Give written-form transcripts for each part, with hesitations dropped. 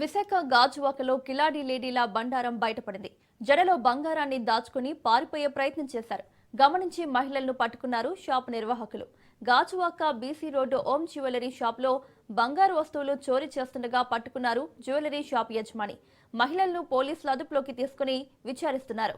విశాఖ గాజువాకలో కిలాడి లేడీల బండారం బయటపడింది. జడలో బంగారాన్ని దాచుకుని పారిపోయే ప్రయత్నం చేశారు. గమనించి మహిళలను పట్టుకున్నారు షాప్ నిర్వాహకులు. గాజువాక బీసీ రోడ్డు ఓం జ్యువెలరీ షాప్లో బంగారు వస్తువులు చోరీ చేస్తుండగా పట్టుకున్నారు జ్యువెలరీ షాప్ యజమాని. మహిళలను పోలీసులు అదుపులోకి తీసుకుని విచారిస్తున్నారు.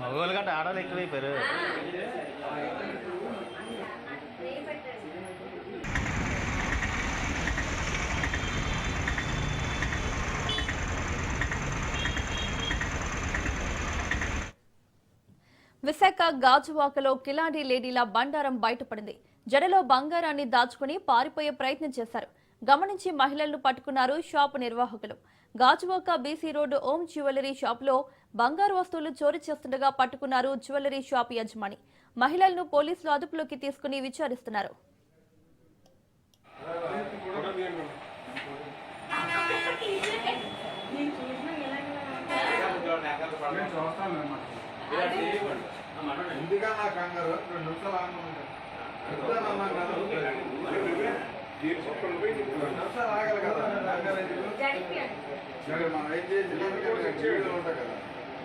మగవాళ్ళ కంటే ఆడవాళ్ళు ఎక్కువైపోయారు. విశాఖ గాజువాకలో కిలాడి లేడీల బండారం బయటపడింది. జడలో బంగారాన్ని దాచుకుని పారిపోయే ప్రయత్నం చేశారు. గమనించి మహిళలను పట్టుకున్నారు షాపు నిర్వాహకులు. గాజువాక బీసీ రోడ్డు ఓం జ్యువెలరీ షాప్లో బంగారు వస్తువులు చోరీ చేస్తుండగా పట్టుకున్నారు జ్యువెలరీ షాప్ యజమాని. మహిళలను పోలీసులు అదుపులోకి తీసుకుని విచారిస్తున్నారు.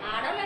ఆడవాళ్ళ